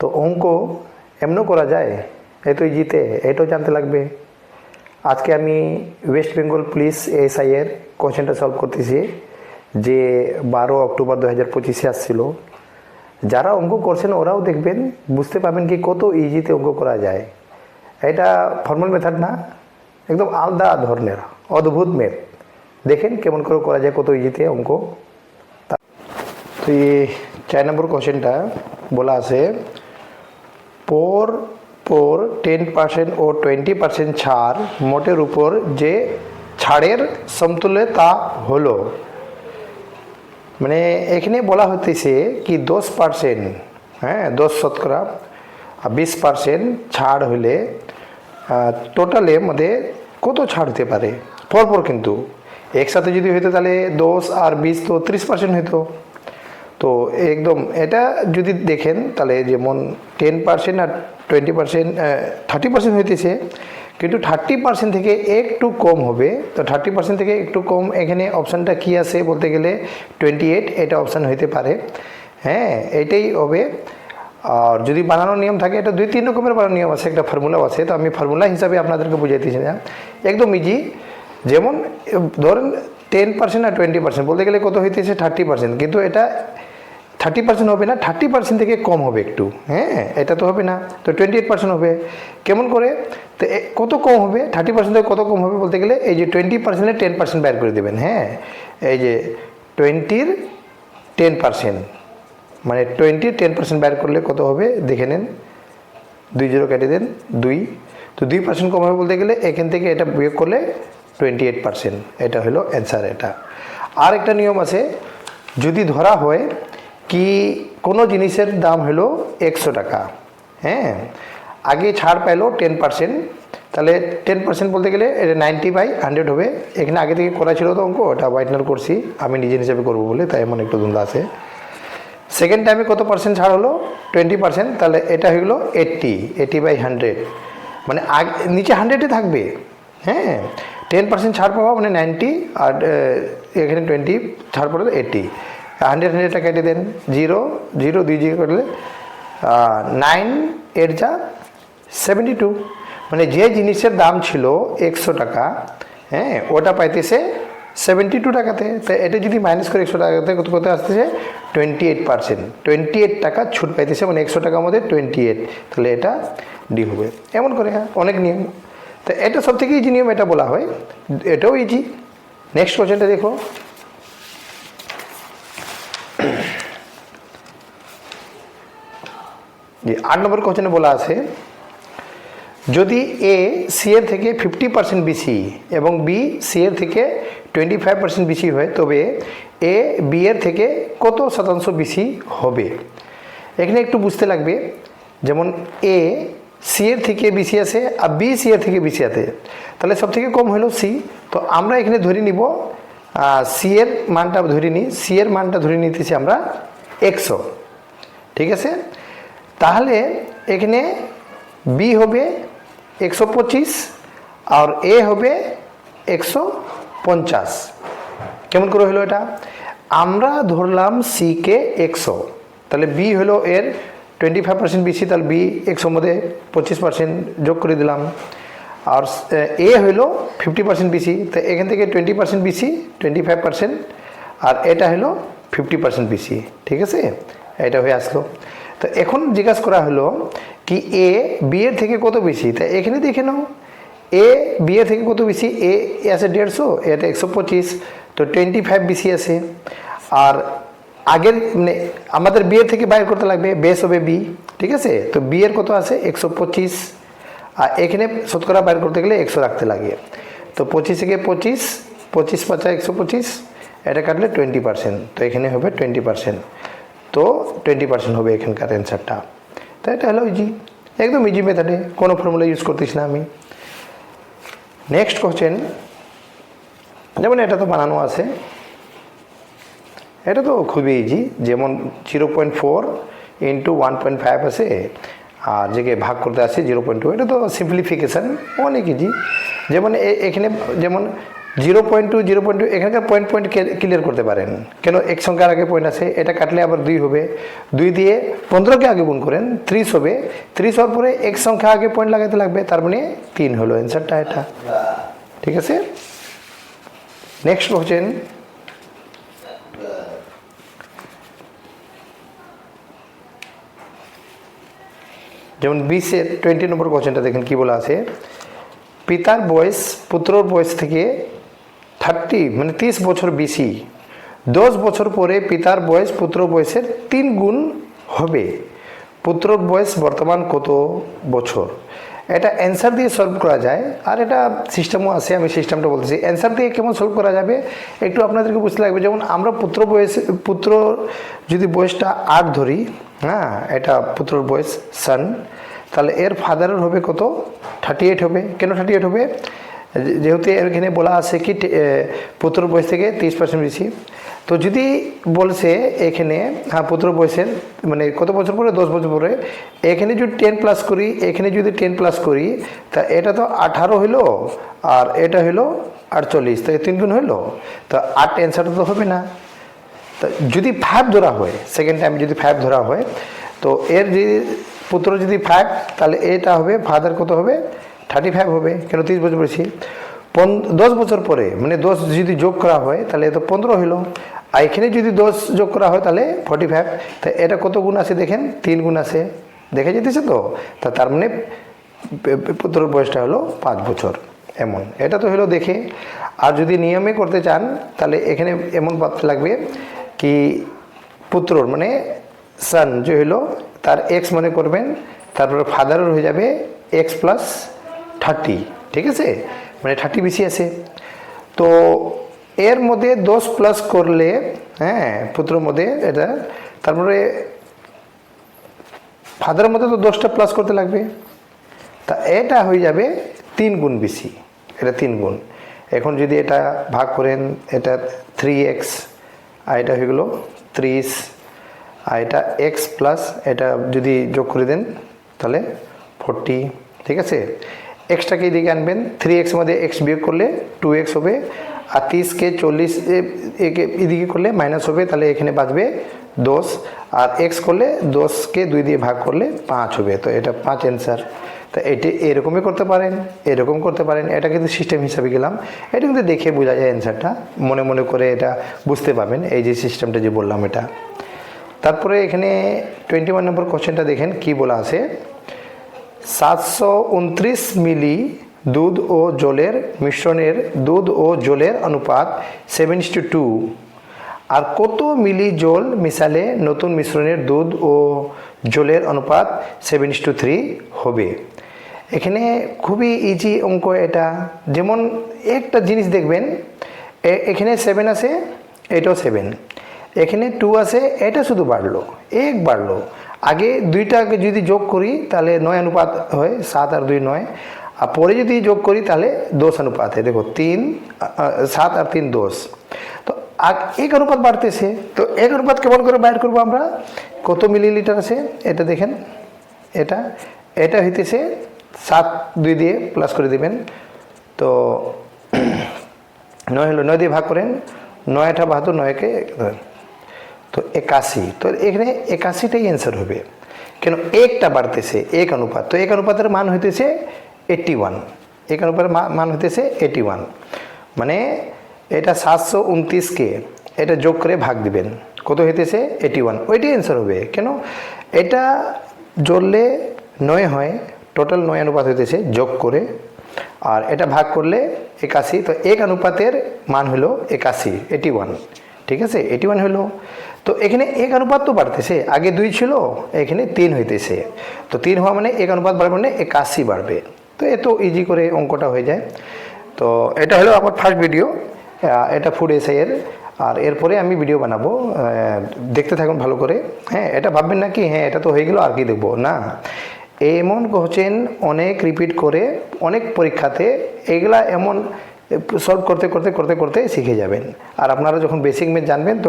তো অঙ্ক এমনও করা যায়, এতই জিতে এটাও জানতে লাগবে। আজকে আমি ওয়েস্ট বেঙ্গল পুলিশ এএসআই এর কোশ্চেনটা সলভ করতেছি, যে 12 অক্টোবর 2025 আসছিল। যারা অঙ্ক করছেন ওরাও দেখবেন, বুঝতে পারবেন কি কত ইজিতে অঙ্ক করা যায়। এটা ফর্মাল মেথড না, একদম আলাদা ধরনের অদ্ভুত ম্যাথ। দেখেন কেমন করে করা যায়, কত ইজিতে অঙ্ক। তো এই 4 নম্বর কোশ্চেনটা বলা আছে, পর 10% ও 20% ছাড় মোটের উপর যে ছাড়ের সমতুল্য তা হলো। মানে এখানে বলা হতেছে কি 10%, হ্যাঁ 10% আর 20% ছাড় হলে টোটালে মধ্যে কত ছাড় হতে পারে। পরপর কিন্তু একসাথে যদি হইতো তাহলে 10 আর 20 তো 30% হইতো। তো একদম এটা যদি দেখেন তাহলে যেমন 10% আর 20% 30% হইতেছে, কিন্তু 30% থেকে একটু কম হবে। তো 30% থেকে একটু কম এখানে অপশানটা কি আছে বলতে গেলে 28, এটা অপশান হইতে পারে। হ্যাঁ এটাই হবে। আর যদি বানানোর নিয়ম থাকে, এটা 2-3 রকমের বানানোর নিয়ম আছে, একটা ফর্মুলাও আছে। তো আমি ফর্মুলা হিসাবে আপনাদেরকে বুঝাইতেছি না, একদম ইজি। যেমন ধরেন 10% আর 20% বলতে গেলে কত হইতেছে 30%, কিন্তু এটা 30% হবে না, 30% থেকে কম হবে একটু। হ্যাঁ এটা তো হবে না, তো 28% হবে। কেমন করে, তো কত কম হবে 30% থেকে কত কম হবে বলতে গেলে এই যে 20%-এর 10% বের করে দেবেন। হ্যাঁ এই যে 20-র 10%, মানে 20-র 10% বের করলে কত হবে দেখে নেন, 2 0 কেটে দেন 2। তো 2% কম হবে বলতে গেলে এখান থেকে এটা বিয়োগ করলে 28%, এটা হলো অ্যান্সার। এটা আর একটা নিয়ম আছে, যদি ধরা হয় কি কোনো জিনিসের দাম হলো 100 টাকা, হ্যাঁ আগে ছাড় পাইলো 10%, তাহলে 10% বলতে গেলে এটা 90/100 হবে। এখানে আগে থেকে করা ছিল তো অঙ্ক, ওটা হোয়াইটনার করছি আমি নিজের হিসাবে করবো বলে, তাই এমন একটু ধুন্দা আছে। সেকেন্ড টাইমে কত পার্সেন্ট ছাড় হলো 20%, তাহলে এটা হয়ে গেলো 80/100, মানে আগে নিচে 100-এ থাকবে। হ্যাঁ 10% ছাড় পাওয়া মানে 90, আর এখানে 20 ছাড় পড়লে 80। 100-100টা কেটে দেন, 0 0 2 0 করলে 9 8 যা 72, মানে যে জিনিসের দাম ছিল 100 টাকা, হ্যাঁ ওটা পাইতেছে 72 টাকাতে। তো এটা যদি মাইনাস করে 100 টাকাতে কত কত আসতেছে 28%, 28 টাকা ছুট পাইতেছে, মানে 100 টাকার মধ্যে 28, তাহলে এটা ডি হবে। এমন করে অনেক নিয়ম। তো এটা সব থেকে ইজি নিয়ম, এটা বলা হয়, এটাও ইজি। নেক্সট কোশ্চেনটা দেখো, যে 8 নম্বর কোশ্চেনে বলা আছে, যদি এ সি এর থেকে 50% বেশি এবং বি সি এর থেকে 25% বেশি হয়, তবে এ বি এর থেকে কত শতাংশ বেশি হবে। এখানে একটু বুঝতে লাগবে, যেমন এ সি এর থেকে বেশি আছে আর বি সি এর থেকে বেশি আছে, তাহলে সব থেকে কম হলো সি। তো আমরা এখানে ধরে নিব সি এর মানটা ধরে নিই, সি এর মানটা ধরে নিতেছি আমরা 100, ঠিক আছে। তাহলে এখানে বি হবে 125 আর এ হবে 150। কেমন করে হলো এটা, আমরা ধরলাম সি কে 100, তাহলে বি হলো এর 25% বেশি, তাহলে বি 100 মধ্যে 25% যোগ করে দিলাম। আর এ হলো 50% বেশি, তো এখান থেকে 20% বেশি 25%, আর এটা হলো 50% বেশি, ঠিক আছে, এটা হয়ে আসলো। তো এখন জিজ্ঞাসা করা হলো কি এ বি এর থেকে কত বেশি, তাই এখানে দেখে নাও এ বি এর থেকে কত বেশি, এ আছে 150, এটা 125, তো 25 বেশি আছে। আর আগের মানে আমাদের বি এর থেকে বাইর করতে লাগবে, বেস হবে বি, ঠিক আছে। তো বি এর কত আছে 125, আর এখানে শতকরা বাইর করতে গেলে 100 রাখতে লাগে। তো 25 থেকে 25 25 5 125, এটা কাটলে 20%, তো এখানে হবে 20%, তো 20% হবে এখানকার অ্যান্সারটা। তো এটা হলো ইজি, একদম ইজি মেথডে, কোনো ফর্মুলা ইউজ করতেছি না আমি। নেক্সট কোশ্চেন, যেমন এটা তো বানানো আছে, এটা তো খুবই ইজি। যেমন 0.4 ইন্টু 1.5 আছে, আর যে ভাগ করতে আসছে 0.2, এটা তো সিম্পলিফিকেশান, অনেক ইজি। যেমন এখানে যেমন 0.2 0.2 এখানকার পয়েন্ট পয়েন্ট ক্লিয়ার করতে পারেন। কেন এক সংখ্যার আগে পয়েন্ট আছে, এটা কাটলে আবার 2 হবে, 2 দিয়ে 15কে আগে গুণ করেন 30 হবে, 30 হওয়ার পরে এক সংখ্যা আগে পয়েন্ট লাগাতে লাগবে, তার মানে 3 হলো অ্যান্সারটা এটা। ঠিক আছে, নেক্সট বলছেন যেমন 20-এর 20 নম্বর কোশ্চেনটা দেখেন কি বলা আছে, পিতার বয়স পুত্রর বয়স থেকে 30 মানে 30 বছর বেশি, 10 বছর পরে পিতার বয়স পুত্র বয়সের 3 গুণ হবে, পুত্রর বয়স বর্তমান কত বছর। এটা অ্যান্সার দিয়ে সলভ করা যায়, আর এটা সিস্টেমও আছে, আমি সিস্টেমটা বলতেছি। অ্যান্সার দিয়ে কেমন সলভ করা যাবে একটু আপনাদেরকে বুঝতে লাগবে। যেমন আমরা পুত্র যদি বয়সটা 8 ধরি, হ্যাঁ এটা পুত্রর বয়স সান, তাহলে এর ফাদারের হবে কত, 38 হবে। কেন 38 হবে, যেহেতু এখানে বলা আছে কি পুত্র বয়স থেকে 30% বেশি। তো যদি বলছে এখানে হ্যাঁ পুত্র বয়সের মানে কত বছর পরে, 10 বছর পরে, এখানে যদি 10 প্লাস করি, এখানে যদি 10 প্লাস করি, তা এটা তো 18 হইলো, আর এটা হইলো 48, তো 3 গুণ হইলো, তো 8 অ্যান্সারটা তো হবে না। তো যদি 5 ধরা হয়, সেকেন্ড টাইম যদি 5 ধরা হয়, তো এর যে পুত্র যদি 5, তাহলে এটা হবে ফাদার কত হবে, 35 হবে। কেন 30 বছর বেশি, 10 বছর পরে মানে 10 যদি যোগ করা হয় তাহলে এত 15 হলো, আর এখানে যদি 10 যোগ করা হয় তাহলে 45। তা এটা কত গুণ আছে দেখেন, 3 গুণ আছে, দেখা যেতেছে তো। তার মানে পুত্রের বয়সটা হলো 5 বছর এমন, এটা তো হলো দেখে। আর যদি নিয়মে করতে চান তাহলে এখানে এমন ভাবতে লাগবে কি পুত্রর মানে সান যে হলো তার এক্স মনে করবেন, তারপরে ফাদারের হয়ে যাবে এক্স প্লাস 30, ঠিক আছে, মানে 30 বেশি আছে। তো এর মধ্যে 10 প্লাস করলে, হ্যাঁ পুত্রের মধ্যে এটা, তারপরে ফাদারের মধ্যে তো 10টা প্লাস করতে লাগবে, তা এটা হয়ে যাবে 3 গুণ বেশি, এটা 3 গুণ। এখন যদি এটা ভাগ করেন, এটা 3x, আর এটা হয়ে গেলো 30, আর এটা এক্স প্লাস এটা যদি যোগ করে দেন তাহলে 40, ঠিক আছে। এক্সটাকে এদিকে আনবেন, 3x মধ্যে এক্স বিয়োগ করলে 2x হবে, আর 30কে 40 এদিকে করলে মাইনাস হবে, তাহলে এখানে বাঁচবে 10, আর এক্স করলে 10কে 2 দিয়ে ভাগ করলে 5 হবে, তো এটা 5 অ্যান্সার। তো এটি এরকমই করতে পারেন, এরকম করতে পারেন, এটা কিন্তু সিস্টেম হিসাবে গেলাম, এটা কিন্তু দেখে বোঝা যায় অ্যান্সারটা, মনে মনে করে এটা বুঝতে পারবেন, এই যে সিস্টেমটা যে বললাম এটা। তারপরে এখানে 21 নম্বর কোশ্চেনটা দেখেন কি বলা আছে, 729 মিলি দুধ ও জলের মিশ্রণের দুধ ও জলের অনুপাত 7:2, আর কত মিলি জল মিশালে নতুন মিশ্রণের দুধ ও জলের অনুপাত 7:3 হবে। এখানে খুবই ইজি অঙ্ক এটা। যেমন একটা জিনিস দেখবেন, এখানে 7 আছে, এটাও 7, এখানে 2 আছে, এটা শুধু বাড়লো, 1 বাড়লো। আগে দুইটাকে যদি যোগ করি তাহলে 9 অনুপাত হয়, 7 আর 2 9, আর পরে যদি যোগ করি তাহলে 10 অনুপাত হয়। দেখো 7 আর 3 10, তো 1 অনুপাত বাড়তেছে। তো 1 অনুপাত কেমন করে বাইর করবো আমরা, কত মিলিলিটার আছে এটা দেখেন, এটা হইতেছে 7, 2 দিয়ে প্লাস করে দিবেন, তো 9 হলো, 9 দিয়ে ভাগ করেন, 9 72, 9কে তো 81, তো এখানে 81টাই অ্যান্সার হবে। কেন একটা বাড়তেছে, 1 অনুপাত, তো 1 অনুপাতের মান হইতেছে 81, 1 অনুপাতের মান হইতেছে 81, মানে এটা 729কে এটা যোগ করে ভাগ দিবেন, কত হইতেছে 81, ওইটাই অ্যান্সার হবে। কেন এটা জড়লে 9 হয়, টোটাল 9 অনুপাত হইতেছে যোগ করে, আর এটা ভাগ করলে 81, তো 1 অনুপাতের মান হলো 81, ঠিক আছে, 81 হলো। তো এখানে 1 অনুপাত তো বাড়তেছে, আগে 2 ছিল, এখানে 3 হইতেছে, তো 3 হওয়া মানে 1 অনুপাত বাড়বে মানে 81 বাড়বে। তো এত ইজি করে অঙ্কটা হয়ে যায়। তো এটা হলো আমার ফার্স্ট ভিডিও, এটা ফুড এসআইয়ের, আর এরপরে আমি ভিডিও বানাবো, দেখতে থাকুন ভালো করে। হ্যাঁ, এটা ভাববেন না কি হ্যাঁ এটা তো হয়ে গেল আর কি দেখবো, না, এমন কোশ্চেন অনেক রিপিট করে অনেক পরীক্ষাতে এগুলা এমন সলভ করতে করতে করতে করতে শিখে যাবেন। আর আপনারা যখন বেসিক ম্যাথ জানবেন তো